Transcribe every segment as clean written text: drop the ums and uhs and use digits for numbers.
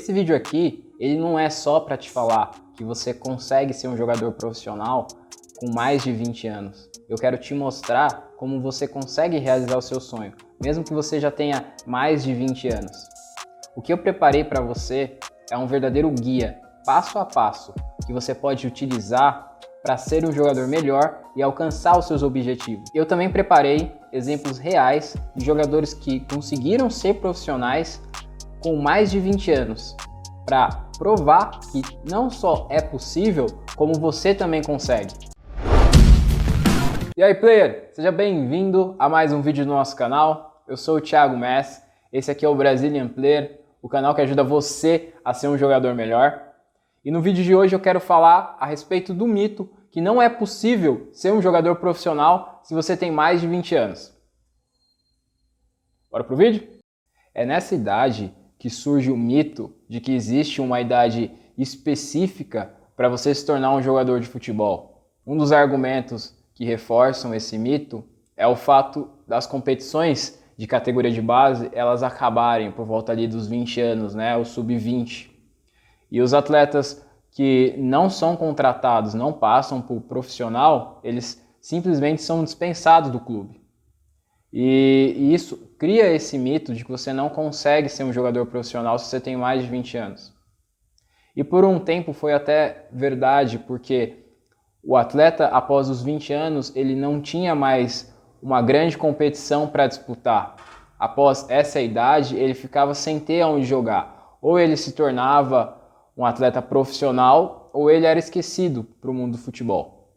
Esse vídeo aqui, ele não é só para te falar que você consegue ser um jogador profissional com mais de 20 anos. Eu quero te mostrar como você consegue realizar o seu sonho, mesmo que você já tenha mais de 20 anos. O que eu preparei para você é um verdadeiro guia, passo a passo, que você pode utilizar para ser um jogador melhor e alcançar os seus objetivos. Eu também preparei exemplos reais de jogadores que conseguiram ser profissionais com mais de 20 anos, para provar que não só é possível, como você também consegue. E aí, player, seja bem-vindo a mais um vídeo do nosso canal. Eu sou o Thiago Mess, esse aqui é o Brazilian Player, o canal que ajuda você a ser um jogador melhor. E no vídeo de hoje eu quero falar a respeito do mito que não é possível ser um jogador profissional se você tem mais de 20 anos. Bora pro vídeo? É nessa idade que surge o mito de que existe uma idade específica para você se tornar um jogador de futebol. Um dos argumentos que reforçam esse mito é o fato das competições de categoria de base elas acabarem por volta ali dos 20 anos, né, o sub-20. E os atletas que não são contratados, não passam por profissional, eles simplesmente são dispensados do clube. E isso cria esse mito de que você não consegue ser um jogador profissional se você tem mais de 20 anos. E por um tempo foi até verdade, porque o atleta, após os 20 anos, ele não tinha mais uma grande competição para disputar. Após essa idade, ele ficava sem ter onde jogar. Ou ele se tornava um atleta profissional, ou ele era esquecido para o mundo do futebol.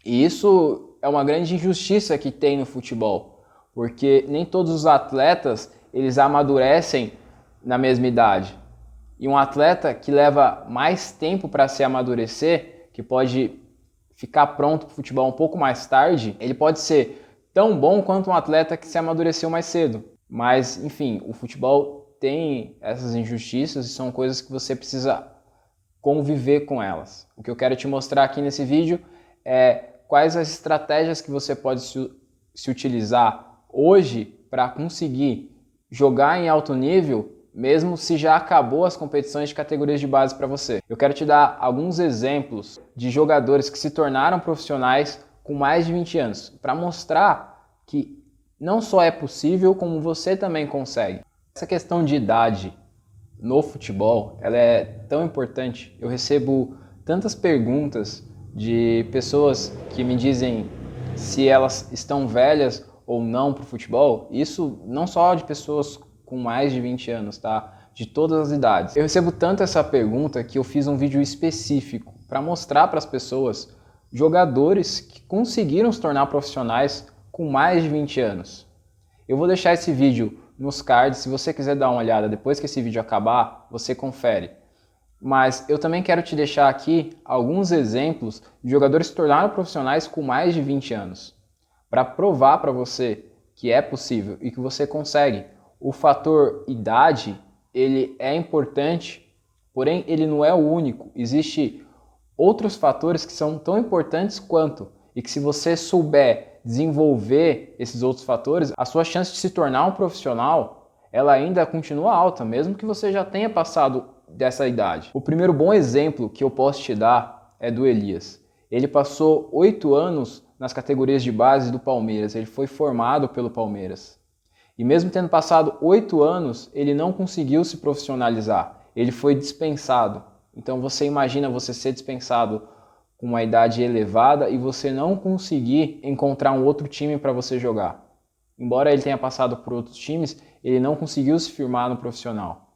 E isso é uma grande injustiça que tem no futebol, porque nem todos os atletas eles amadurecem na mesma idade. E um atleta que leva mais tempo para se amadurecer, que pode ficar pronto para o futebol um pouco mais tarde, ele pode ser tão bom quanto um atleta que se amadureceu mais cedo. Mas, enfim, o futebol tem essas injustiças e são coisas que você precisa conviver com elas. O que eu quero te mostrar aqui nesse vídeo é quais as estratégias que você pode se utilizar hoje para conseguir jogar em alto nível, mesmo se já acabou as competições de categorias de base para você. Eu quero te dar alguns exemplos de jogadores que se tornaram profissionais com mais de 20 anos, para mostrar que não só é possível, como você também consegue. Essa questão de idade no futebol, ela é tão importante. Eu recebo tantas perguntas de pessoas que me dizem se elas estão velhas ou não para o futebol. Isso não só de pessoas com mais de 20 anos, tá? De todas as idades. Eu recebo tanto essa pergunta que eu fiz um vídeo específico para mostrar para as pessoas jogadores que conseguiram se tornar profissionais com mais de 20 anos. Eu vou deixar esse vídeo nos cards, se você quiser dar uma olhada depois que esse vídeo acabar, você confere. Mas eu também quero te deixar aqui alguns exemplos de jogadores que se tornaram profissionais com mais de 20 anos, para provar para você que é possível e que você consegue. O fator idade, ele é importante, porém ele não é o único. Existem outros fatores que são tão importantes quanto, e que se você souber desenvolver esses outros fatores, a sua chance de se tornar um profissional, ela ainda continua alta, mesmo que você já tenha passado dessa idade. O primeiro bom exemplo que eu posso te dar é do Elias. Ele passou 8 anos nas categorias de base do Palmeiras, ele foi formado pelo Palmeiras. E mesmo tendo passado 8 anos, ele não conseguiu se profissionalizar, ele foi dispensado. Então você imagina você ser dispensado com uma idade elevada e você não conseguir encontrar um outro time para você jogar. Embora ele tenha passado por outros times, ele não conseguiu se firmar no profissional.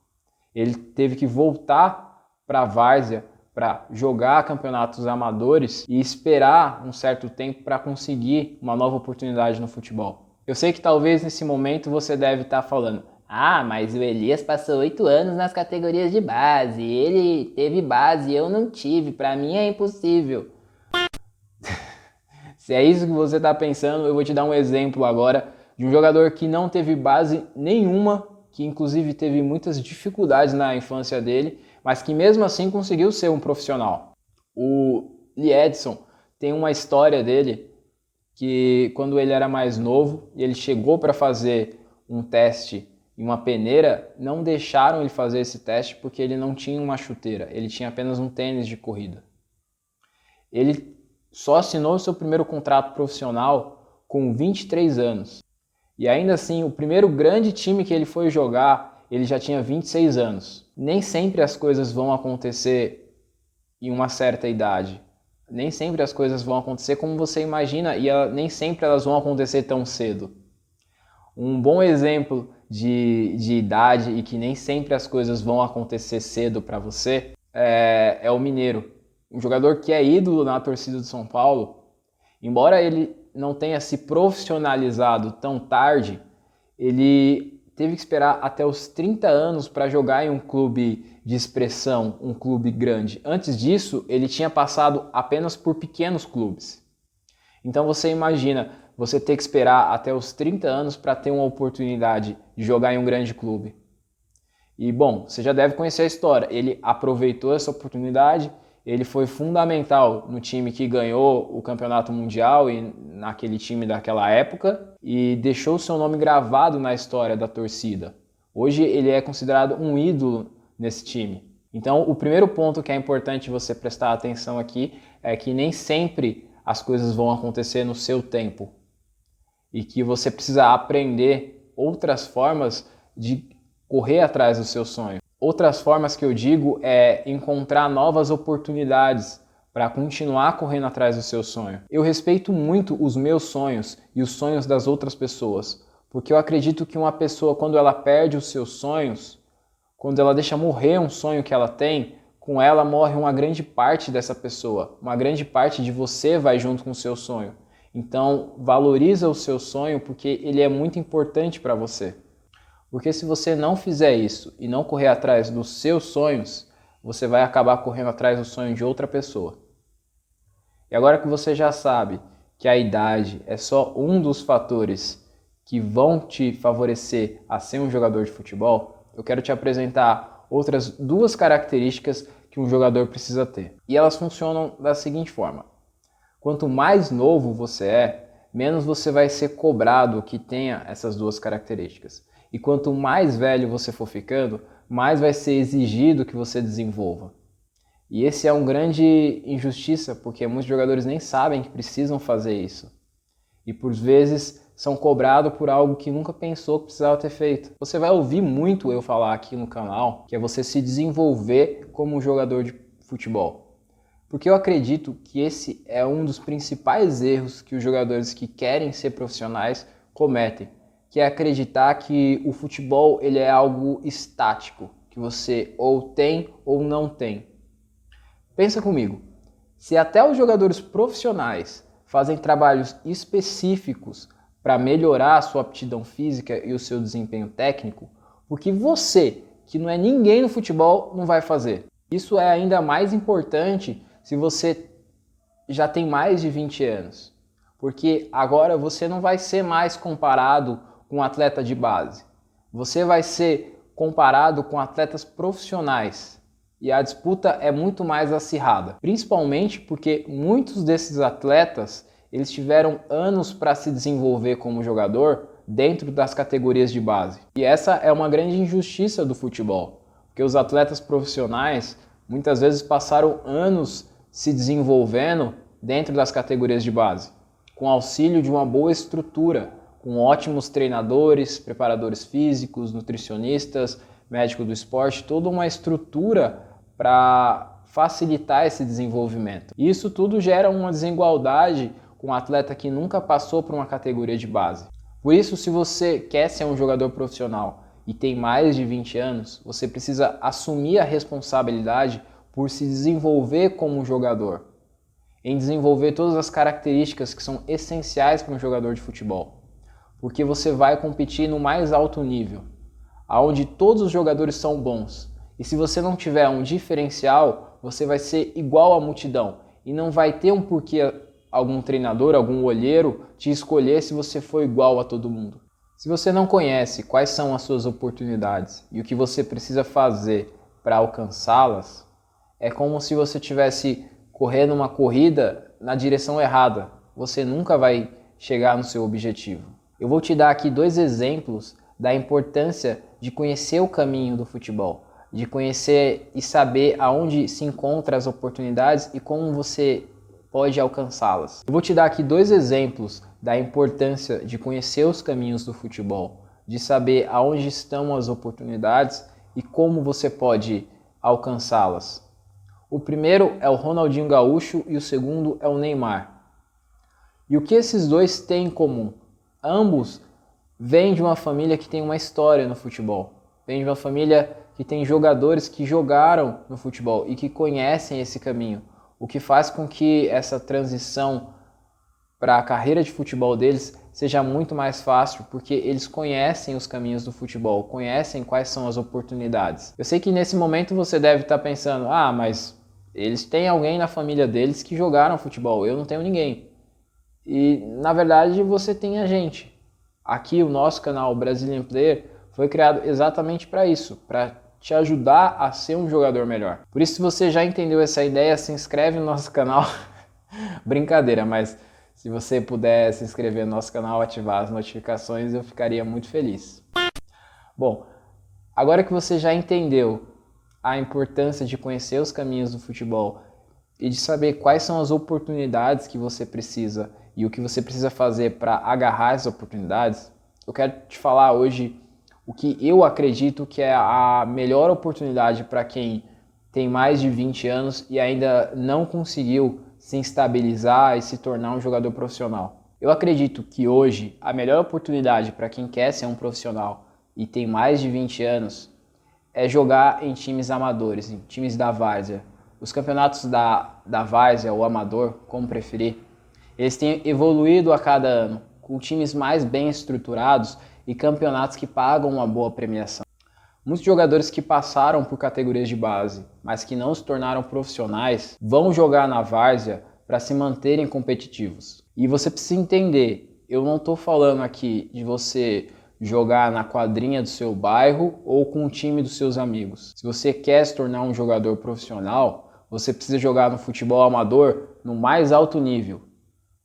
Ele teve que voltar para a várzea para jogar campeonatos amadores e esperar um certo tempo para conseguir uma nova oportunidade no futebol. Eu sei que talvez nesse momento você deve estar falando: ah, mas o Elias passou 8 anos nas categorias de base, ele teve base, eu não tive, para mim é impossível. Se é isso que você está pensando, eu vou te dar um exemplo agora de um jogador que não teve base nenhuma, que inclusive teve muitas dificuldades na infância dele, mas que mesmo assim conseguiu ser um profissional. O Liedson tem uma história dele que quando ele era mais novo, ele chegou para fazer um teste em uma peneira, não deixaram ele fazer esse teste porque ele não tinha uma chuteira, ele tinha apenas um tênis de corrida. Ele só assinou o seu primeiro contrato profissional com 23 anos. E ainda assim, o primeiro grande time que ele foi jogar, ele já tinha 26 anos. Nem sempre as coisas vão acontecer em uma certa idade. Nem sempre as coisas vão acontecer como você imagina e nem sempre elas vão acontecer tão cedo. Um bom exemplo de idade e que nem sempre as coisas vão acontecer cedo para você é o Mineiro. Um jogador que é ídolo na torcida do São Paulo, embora ele não tenha se profissionalizado tão tarde, ele teve que esperar até os 30 anos para jogar em um clube de expressão, um clube grande. Antes disso, ele tinha passado apenas por pequenos clubes. Então você imagina você ter que esperar até os 30 anos para ter uma oportunidade de jogar em um grande clube. E bom, você já deve conhecer a história. Ele aproveitou essa oportunidade, ele foi fundamental no time que ganhou o Campeonato Mundial e naquele time daquela época e deixou seu nome gravado na história da torcida. Hoje ele é considerado um ídolo nesse time. Então o primeiro ponto que é importante você prestar atenção aqui é que nem sempre as coisas vão acontecer no seu tempo e que você precisa aprender outras formas de correr atrás do seu sonho. Outras formas que eu digo é encontrar novas oportunidades para continuar correndo atrás do seu sonho. Eu respeito muito os meus sonhos e os sonhos das outras pessoas, porque eu acredito que uma pessoa, quando ela perde os seus sonhos, quando ela deixa morrer um sonho que ela tem, com ela morre uma grande parte dessa pessoa, uma grande parte de você vai junto com o seu sonho. Então, valoriza o seu sonho porque ele é muito importante para você. Porque se você não fizer isso e não correr atrás dos seus sonhos, você vai acabar correndo atrás do sonho de outra pessoa. E agora que você já sabe que a idade é só um dos fatores que vão te favorecer a ser um jogador de futebol, eu quero te apresentar outras duas características que um jogador precisa ter. E elas funcionam da seguinte forma. Quanto mais novo você é, menos você vai ser cobrado que tenha essas duas características. E quanto mais velho você for ficando, mais vai ser exigido que você desenvolva. E esse é uma grande injustiça, porque muitos jogadores nem sabem que precisam fazer isso. E por vezes são cobrados por algo que nunca pensou que precisava ter feito. Você vai ouvir muito eu falar aqui no canal, que é você se desenvolver como um jogador de futebol. Porque eu acredito que esse é um dos principais erros que os jogadores que querem ser profissionais cometem, que é acreditar que o futebol ele é algo estático, que você ou tem ou não tem. Pensa comigo, se até os jogadores profissionais fazem trabalhos específicos para melhorar a sua aptidão física e o seu desempenho técnico, por que você, que não é ninguém no futebol, não vai fazer? Isso é ainda mais importante se você já tem mais de 20 anos, porque agora você não vai ser mais comparado com um atleta de base. Você vai ser comparado com atletas profissionais e a disputa é muito mais acirrada, principalmente porque muitos desses atletas eles tiveram anos para se desenvolver como jogador dentro das categorias de base. E essa é uma grande injustiça do futebol, porque os atletas profissionais muitas vezes passaram anos se desenvolvendo dentro das categorias de base, com auxílio de uma boa estrutura, com ótimos treinadores, preparadores físicos, nutricionistas, médico do esporte, toda uma estrutura para facilitar esse desenvolvimento. E isso tudo gera uma desigualdade com um atleta que nunca passou por uma categoria de base. Por isso, se você quer ser um jogador profissional e tem mais de 20 anos, você precisa assumir a responsabilidade por se desenvolver como um jogador, em desenvolver todas as características que são essenciais para um jogador de futebol. Porque você vai competir no mais alto nível, onde todos os jogadores são bons. E se você não tiver um diferencial, você vai ser igual à multidão. E não vai ter um porquê algum treinador, algum olheiro te escolher se você for igual a todo mundo. Se você não conhece quais são as suas oportunidades e o que você precisa fazer para alcançá-las, é como se você estivesse correndo uma corrida na direção errada. Você nunca vai chegar no seu objetivo. Eu vou te dar aqui dois exemplos da importância de conhecer o caminho do futebol, de conhecer e saber aonde se encontram as oportunidades e como você pode alcançá-las. Eu vou te dar aqui 2 exemplos da importância de conhecer os caminhos do futebol, de saber aonde estão as oportunidades e como você pode alcançá-las. O primeiro é o Ronaldinho Gaúcho e o segundo é o Neymar. E o que esses dois têm em comum? Ambos vêm de uma família que tem uma história no futebol. Vêm de uma família que tem jogadores que jogaram no futebol e que conhecem esse caminho. O que faz com que essa transição para a carreira de futebol deles seja muito mais fácil, porque eles conhecem os caminhos do futebol, conhecem quais são as oportunidades. Eu sei que nesse momento você deve estar pensando, mas eles têm alguém na família deles que jogaram futebol, eu não tenho ninguém. E na verdade você tem a gente. Aqui o nosso canal Brazilian Player foi criado exatamente para isso, para te ajudar a ser um jogador melhor. Por isso, se você já entendeu essa ideia, se inscreve no nosso canal. Brincadeira, mas se você puder se inscrever no nosso canal, ativar as notificações, eu ficaria muito feliz. Bom, agora que você já entendeu a importância de conhecer os caminhos do futebol e de saber quais são as oportunidades que você precisa e o que você precisa fazer para agarrar as oportunidades, eu quero te falar hoje o que eu acredito que é a melhor oportunidade para quem tem mais de 20 anos e ainda não conseguiu se estabilizar e se tornar um jogador profissional. Eu acredito que hoje a melhor oportunidade para quem quer ser um profissional e tem mais de 20 anos é jogar em times amadores, em times da várzea. Os campeonatos da várzea ou amador, como preferir, eles têm evoluído a cada ano, com times mais bem estruturados e campeonatos que pagam uma boa premiação. Muitos jogadores que passaram por categorias de base, mas que não se tornaram profissionais, vão jogar na várzea para se manterem competitivos. E você precisa entender, eu não estou falando aqui de você jogar na quadrinha do seu bairro ou com o time dos seus amigos. Se você quer se tornar um jogador profissional, você precisa jogar no futebol amador no mais alto nível,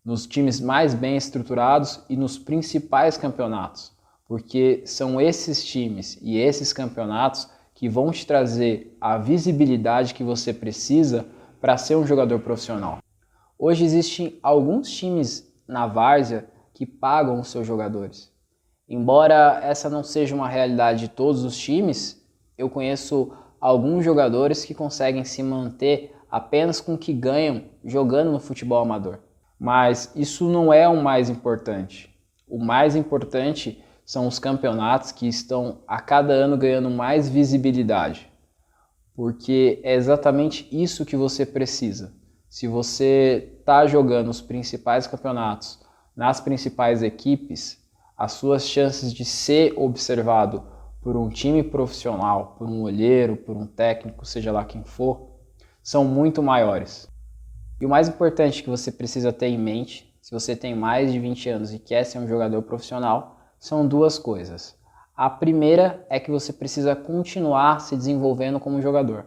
nos times mais bem estruturados e nos principais campeonatos, porque são esses times e esses campeonatos que vão te trazer a visibilidade que você precisa para ser um jogador profissional. Hoje existem alguns times na várzea que pagam os seus jogadores. Embora essa não seja uma realidade de todos os times, eu conheço alguns jogadores que conseguem se manter apenas com o que ganham jogando no futebol amador. Mas isso não é o mais importante. O mais importante são os campeonatos que estão a cada ano ganhando mais visibilidade. Porque é exatamente isso que você precisa. Se você está jogando os principais campeonatos nas principais equipes, as suas chances de ser observado por um time profissional, por um olheiro, por um técnico, seja lá quem for, são muito maiores. E o mais importante que você precisa ter em mente, se você tem mais de 20 anos e quer ser um jogador profissional, são 2 coisas. A primeira é que você precisa continuar se desenvolvendo como jogador.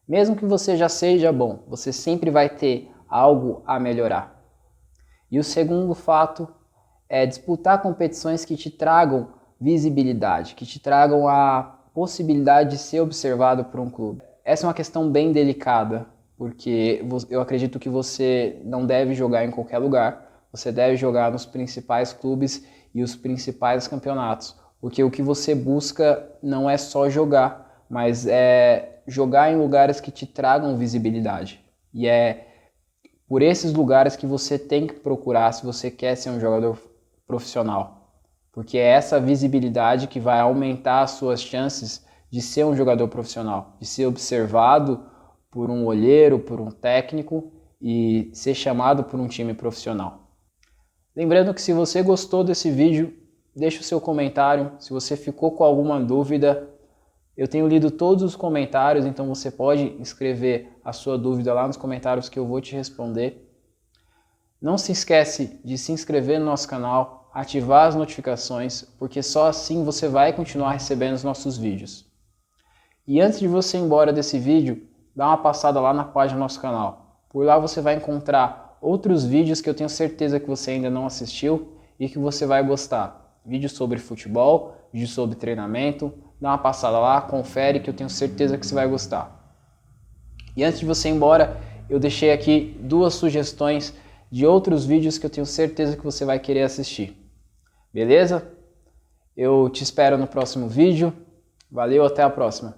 Mesmo que você já seja bom, você sempre vai ter algo a melhorar. E o segundo fato é disputar competições que te tragam visibilidade, que te tragam a possibilidade de ser observado por um clube. Essa é uma questão bem delicada, porque eu acredito que você não deve jogar em qualquer lugar, você deve jogar nos principais clubes e os principais campeonatos, porque o que você busca não é só jogar, mas é jogar em lugares que te tragam visibilidade. E é por esses lugares que você tem que procurar se você quer ser um jogador profissional, porque é essa visibilidade que vai aumentar as suas chances de ser um jogador profissional, de ser observado por um olheiro, por um técnico e ser chamado por um time profissional. Lembrando que se você gostou desse vídeo, deixe o seu comentário. Se você ficou com alguma dúvida, eu tenho lido todos os comentários, então você pode escrever a sua dúvida lá nos comentários que eu vou te responder. Não se esquece de se inscrever no nosso canal, ativar as notificações, porque só assim você vai continuar recebendo os nossos vídeos. E antes de você ir embora desse vídeo, dá uma passada lá na página do nosso canal. Por lá você vai encontrar outros vídeos que eu tenho certeza que você ainda não assistiu e que você vai gostar. Vídeo sobre futebol, vídeo sobre treinamento. Dá uma passada lá, confere que eu tenho certeza que você vai gostar. E antes de você ir embora, eu deixei aqui 2 sugestões de outros vídeos que eu tenho certeza que você vai querer assistir. Beleza? Eu te espero no próximo vídeo. Valeu, até a próxima.